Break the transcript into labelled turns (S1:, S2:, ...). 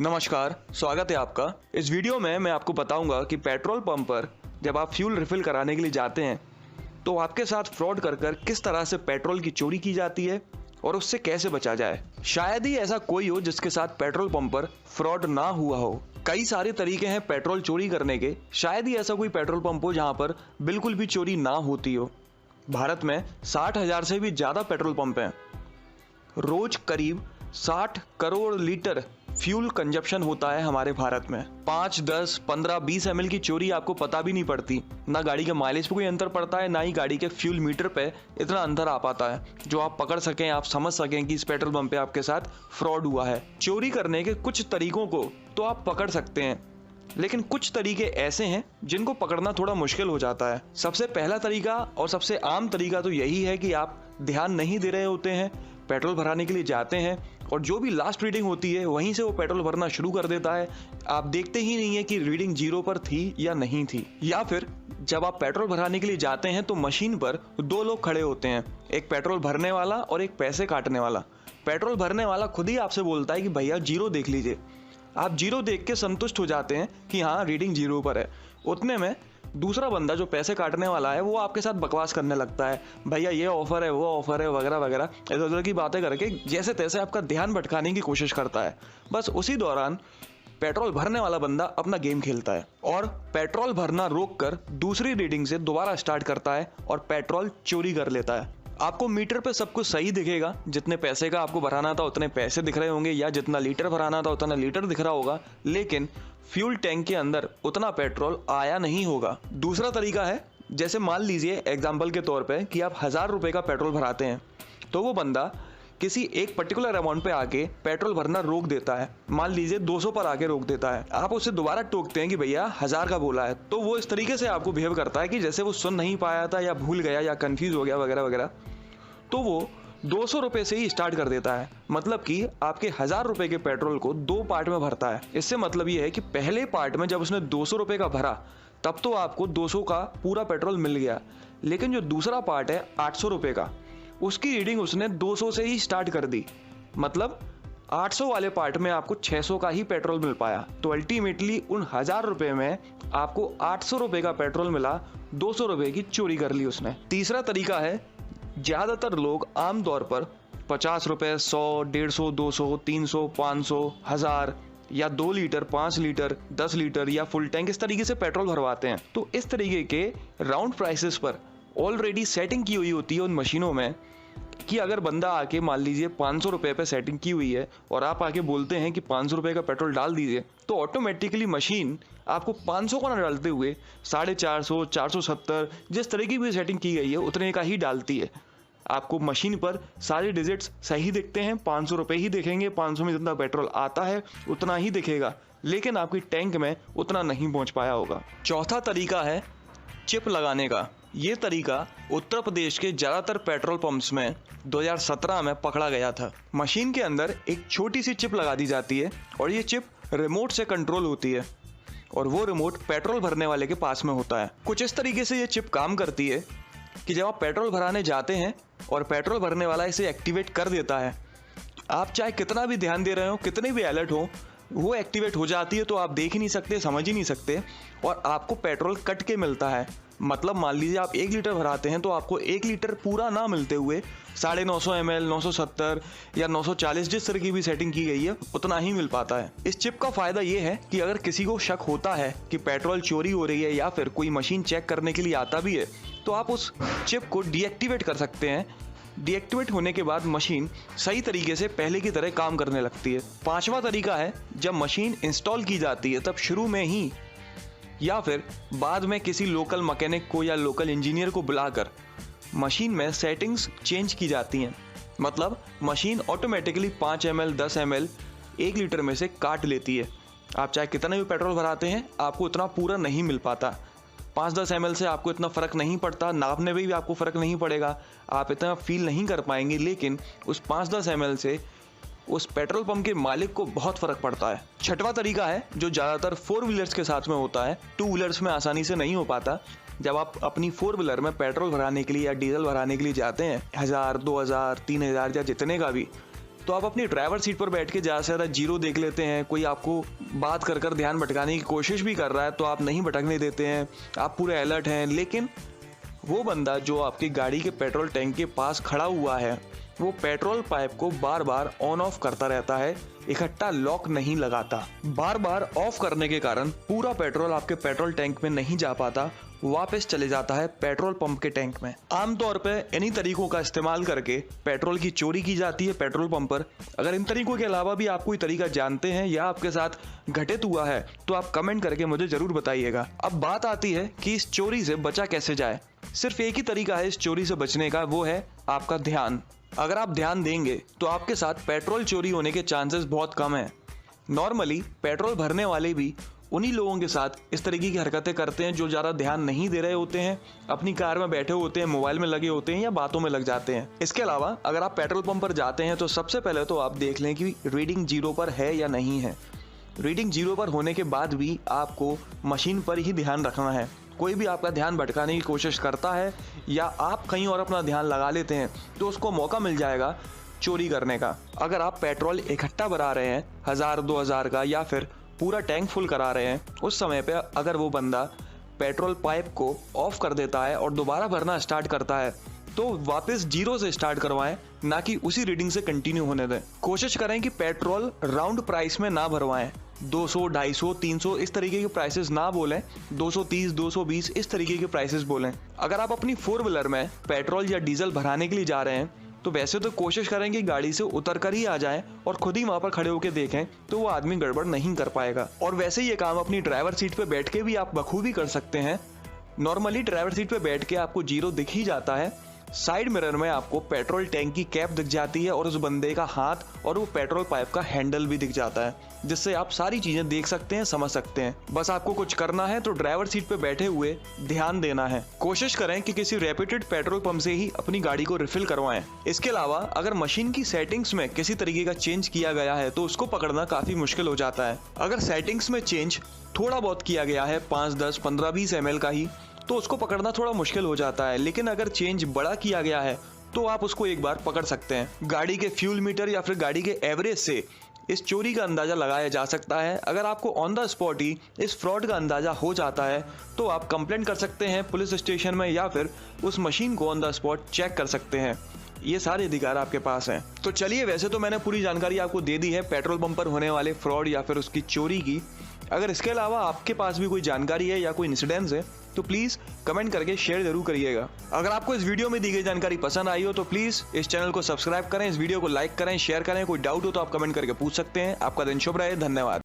S1: नमस्कार, स्वागत है आपका। इस वीडियो में मैं आपको बताऊंगा कि पेट्रोल पंप पर जब आप फ्यूल रिफिल कराने के लिए जाते हैं तो आपके साथ फ्रॉड कर किस तरह से पेट्रोल की चोरी की जाती है और उससे कैसे बचा जाए। शायद ही ऐसा कोई हो जिसके साथ पेट्रोल पंप पर फ्रॉड ना हुआ हो। कई सारे तरीके हैं पेट्रोल चोरी करने के, शायद ही ऐसा कोई पेट्रोल पंप हो जहां पर बिल्कुल भी चोरी ना होती हो। भारत में 60,000 से भी ज्यादा पेट्रोल पंप हैं। रोज करीब 60 करोड़ लीटर फ्यूल कंजप्शन होता है हमारे भारत में। 5, 10, 15, 20 ml की चोरी आपको पता भी नहीं पड़ती। ना गाड़ी के माइलेज पे कोई अंतर पड़ता है, ना ही गाड़ी के फ्यूल मीटर पे इतना अंतर आ पाता है जो आप पकड़ सकें, आप समझ सकें कि इस पेट्रोल पंप पे आपके साथ फ्रॉड हुआ है। चोरी करने के कुछ तरीकों को तो आप पकड़ सकते हैं, लेकिन कुछ तरीके ऐसे हैं जिनको पकड़ना थोड़ा मुश्किल हो जाता है। सबसे पहला तरीका और सबसे आम तरीका तो यही है कि आप ध्यान नहीं दे रहे होते हैं, पेट्रोल भराने के लिए जाते हैं और जो भी लास्ट रीडिंग होती है वहीं से वो पेट्रोल भरना शुरू कर देता है। आप देखते ही नहीं है कि रीडिंग 0 पर थी या नहीं थी। या फिर जब आप पेट्रोल भराने के लिए जाते हैं तो मशीन पर 2 लोग खड़े होते हैं, एक पेट्रोल भरने वाला और एक पैसे काटने वाला। पेट्रोल भरने वाला खुद ही आपसे बोलता है कि भैया 0 देख लीजिए। आप 0 देख के संतुष्ट हो जाते हैं कि हाँ रीडिंग 0 पर है। उतने में दूसरा बंदा जो पैसे काटने वाला है वो आपके साथ बकवास करने लगता है, भैया ये ऑफर है, वो ऑफर है, वगैरह वगैरह इधर उधर की बातें करके जैसे तैसे आपका ध्यान भटकाने की कोशिश करता है। बस उसी दौरान पेट्रोल भरने वाला बंदा अपना गेम खेलता है और पेट्रोल भरना रोककर दूसरी रीडिंग से दोबारा स्टार्ट करता है और पेट्रोल चोरी कर लेता है। आपको मीटर पे सब कुछ सही दिखेगा, जितने पैसे का आपको भराना था उतने पैसे दिख रहे होंगे या जितना लीटर भराना था उतना लीटर दिख रहा होगा, लेकिन फ्यूल टैंक के अंदर उतना पेट्रोल आया नहीं होगा। दूसरा तरीका है, जैसे मान लीजिए एग्जाम्पल के तौर पे कि आप 1000 रुपये का पेट्रोल भराते हैं तो वो बंदा किसी एक पर्टिकुलर अमाउंट पे आके पेट्रोल भरना रोक देता है। मान लीजिए 200 पर आके रोक देता है। आप उससे दोबारा टोकते हैं कि भैया 1000 का बोला है, तो वो इस तरीके से आपको बिहेव करता है कि जैसे वो सुन नहीं पाया था या भूल गया या कंफ्यूज हो गया वगैरह वगैरह। तो वो 200 रुपये से ही स्टार्ट कर देता है, मतलब कि आपके 1000 रुपये के पेट्रोल को 2 पार्ट में भरता है। इससे मतलब ये है कि पहले पार्ट में जब उसने 200 रुपये का भरा तब तो आपको 200 का पूरा पेट्रोल मिल गया, लेकिन जो दूसरा पार्ट है 800 रुपये का, उसकी रीडिंग उसने 200 से ही स्टार्ट कर दी। मतलब 800 वाले पार्ट में आपको 600 का ही पेट्रोल मिल पाया। तो अल्टीमेटली उन 1000 रुपये में आपको 800 रुपये का पेट्रोल मिला, 200 रुपये की चोरी कर ली उसने। तीसरा तरीका है, ज्यादातर लोग आमतौर पर 50 रुपये, 100, 150, 200, 300, 500, 1000 या 2 लीटर, 5 लीटर, 10 लीटर या फुल टैंक इस तरीके से पेट्रोल भरवाते हैं। तो इस तरीके के राउंड प्राइसेस पर ऑलरेडी सेटिंग की हुई होती है उन मशीनों में कि अगर बंदा आके मान लीजिए 500 रुपये पे सेटिंग की हुई है और आप आके बोलते हैं कि 500 रुपये का पेट्रोल डाल दीजिए, तो ऑटोमेटिकली मशीन आपको 500 का ना डालते हुए 450, 470 जिस तरह की भी सेटिंग की गई है उतने का ही डालती है। आपको मशीन पर सारे डिजिट्स सही दिखते हैं, 500 रुपये ही दिखेंगे, 500 में जितना पेट्रोल आता है उतना ही दिखेगा, लेकिन आपकी टैंक में उतना नहीं पहुंच पाया होगा। चौथा तरीका है चिप लगाने का। ये तरीका उत्तर प्रदेश के ज़्यादातर पेट्रोल पंप्स में 2017 में पकड़ा गया था। मशीन के अंदर एक छोटी सी चिप लगा दी जाती है और ये चिप रिमोट से कंट्रोल होती है और वो रिमोट पेट्रोल भरने वाले के पास में होता है। कुछ इस तरीके से ये चिप काम करती है कि जब आप पेट्रोल भराने जाते हैं और पेट्रोल भरने वाला इसे एक्टिवेट कर देता है, आप चाहे कितना भी ध्यान दे रहे हो, कितने भी अलर्ट हो, वो एक्टिवेट हो जाती है तो आप देख ही नहीं सकते, समझ ही नहीं सकते और आपको पेट्रोल कट के मिलता है। मतलब मान लीजिए आप 1 लीटर भराते हैं तो आपको 1 लीटर पूरा ना मिलते हुए 950 ml, 970 या 940 जिस तरह की भी सेटिंग की गई है उतना ही मिल पाता है। इस चिप का फायदा ये है कि अगर किसी को शक होता है कि पेट्रोल चोरी हो रही है या फिर कोई मशीन चेक करने के लिए आता भी है तो आप उस चिप को डीएक्टिवेट कर सकते हैं। डीएक्टिवेट होने के बाद मशीन सही तरीके से पहले की तरह काम करने लगती है। 5वां तरीका है, जब मशीन इंस्टॉल की जाती है तब शुरू में ही या फिर बाद में किसी लोकल मैकेनिक को या लोकल इंजीनियर को बुलाकर मशीन में सेटिंग्स चेंज की जाती हैं। मतलब machine automatically 5 ml, 10 ml 1 litre में से काट लेती है। आप चाहे कितना भी पेट्रोल भराते हैं आपको उतना पूरा नहीं मिल पाता। 5-10 ml से आपको इतना फ़र्क नहीं पड़ता, नापने में भी आपको फ़र्क नहीं पड़ेगा, आप इतना फील नहीं कर पाएंगे, लेकिन उस 5-10 ml से उस पेट्रोल पंप के मालिक को बहुत फ़र्क पड़ता है। 6वां तरीका है जो ज़्यादातर 4 व्हीलर्स के साथ में होता है, 2 व्हीलर्स में आसानी से नहीं हो पाता। जब आप अपनी 4 व्हीलर में पेट्रोल भराने के लिए या डीजल भराने के लिए जाते हैं 1000, 2000, 3000 या जितने का भी, तो आप अपनी ड्राइवर सीट पर बैठ के ज़्यादा से ज़्यादा जीरो देख लेते हैं। कोई आपको बात कर कर ध्यान भटकाने की कोशिश भी कर रहा है तो आप नहीं भटकने देते हैं, आप पूरे अलर्ट हैं। लेकिन वो बंदा जो आपकी गाड़ी के पेट्रोल टैंक के पास खड़ा हुआ है, वो पेट्रोल पाइप को बार बार ऑन ऑफ करता रहता है, इकट्ठा लॉक नहीं लगाता। बार बार ऑफ करने के कारण पूरा पेट्रोल आपके पेट्रोल टैंक में नहीं जा पाता, वापस चले जाता है पेट्रोल पंप के टैंक में। आमतौर पे इन्हीं तरीकों का इस्तेमाल करके पेट्रोल की चोरी की जाती है पेट्रोल पंप पर। अगर इन तरीकों के अलावा भी आप कोई तरीका जानते हैं या आपके साथ घटित हुआ है तो आप कमेंट करके मुझे जरूर बताइएगा। अब बात आती है कि इस चोरी से बचा कैसे जाए। सिर्फ एक ही तरीका है इस चोरी से बचने का, वो है आपका ध्यान। अगर आप ध्यान देंगे तो आपके साथ पेट्रोल चोरी होने के चांसेस बहुत कम हैं। नॉर्मली पेट्रोल भरने वाले भी उन्हीं लोगों के साथ इस तरीके की हरकतें करते हैं जो ज़्यादा ध्यान नहीं दे रहे होते हैं, अपनी कार में बैठे होते हैं, मोबाइल में लगे होते हैं या बातों में लग जाते हैं। इसके अलावा अगर आप पेट्रोल पंप पर जाते हैं तो सबसे पहले तो आप देख लें कि रीडिंग जीरो पर है या नहीं है। रीडिंग जीरो पर होने के बाद भी आपको मशीन पर ही ध्यान रखना है। कोई भी आपका ध्यान भटकाने की कोशिश करता है या आप कहीं और अपना ध्यान लगा लेते हैं तो उसको मौका मिल जाएगा चोरी करने का। अगर आप पेट्रोल इकट्ठा भरा रहे हैं 1000-2000 का या फिर पूरा टैंक फुल करा रहे हैं, उस समय पे अगर वो बंदा पेट्रोल पाइप को ऑफ कर देता है और दोबारा भरना स्टार्ट करता है तो वापस जीरो से स्टार्ट करवाएं, ना कि उसी रीडिंग से कंटिन्यू होने दें। कोशिश करें कि पेट्रोल राउंड प्राइस में ना भरवाएं। 200, 250, 300 इस तरीके के प्राइसेस ना बोलें, 230, 220 इस तरीके के प्राइसेस बोलें। अगर आप अपनी 4 व्हीलर में पेट्रोल या डीजल भराने के लिए जा रहे हैं तो वैसे तो कोशिश करें कि गाड़ी से उतर कर ही आ जाएं और खुद ही वहां पर खड़े होकर देखें, तो वो आदमी गड़बड़ नहीं कर पाएगा। और वैसे ये काम अपनी ड्राइवर सीट पे बैठ के भी आप बखूबी कर सकते हैं। नॉर्मली ड्राइवर सीट पे बैठ के आपको जीरो दिख ही जाता है, साइड मिरर में आपको पेट्रोल टैंक की कैप दिख जाती है और उस बंदे का हाथ और वो पेट्रोल पाइप का हैंडल भी दिख जाता है, जिससे आप सारी चीजें देख सकते हैं, समझ सकते हैं। बस आपको कुछ करना है तो ड्राइवर सीट पे बैठे हुए ध्यान देना है। कोशिश करें कि किसी रेप्यूटेड पेट्रोल पंप से ही अपनी गाड़ी को रिफिल करवाएं। इसके अलावा अगर मशीन की सेटिंग्स में किसी तरीके का चेंज किया गया है तो उसको पकड़ना काफी मुश्किल हो जाता है। अगर सेटिंग्स में चेंज थोड़ा बहुत किया गया है, 5, 10, 15, 20 ml का ही, तो उसको पकड़ना थोड़ा मुश्किल हो जाता है। लेकिन अगर चेंज बड़ा किया गया है तो आप उसको एक बार पकड़ सकते हैं। गाड़ी के फ्यूल मीटर या फिर गाड़ी के एवरेज से इस चोरी का अंदाजा लगाया जा सकता है। अगर आपको ऑन द स्पॉट ही इस फ्रॉड का अंदाजा हो जाता है तो आप कंप्लेंट कर सकते हैं पुलिस स्टेशन में या फिर उस मशीन को ऑन द स्पॉट चेक कर सकते हैं। ये सारे अधिकार आपके पास हैं। तो चलिए, वैसे तो मैंने पूरी जानकारी आपको दे दी है पेट्रोल पंप पर होने वाले फ्रॉड या फिर उसकी चोरी की। अगर इसके अलावा आपके पास भी कोई जानकारी है या कोई इंसिडेंस है तो प्लीज़ कमेंट करके शेयर जरूर करिएगा। अगर आपको इस वीडियो में दी गई जानकारी पसंद आई हो तो प्लीज़ इस चैनल को सब्सक्राइब करें, इस वीडियो को लाइक करें, शेयर करें। कोई डाउट हो तो आप कमेंट करके पूछ सकते हैं। आपका दिन शुभ रहे। धन्यवाद।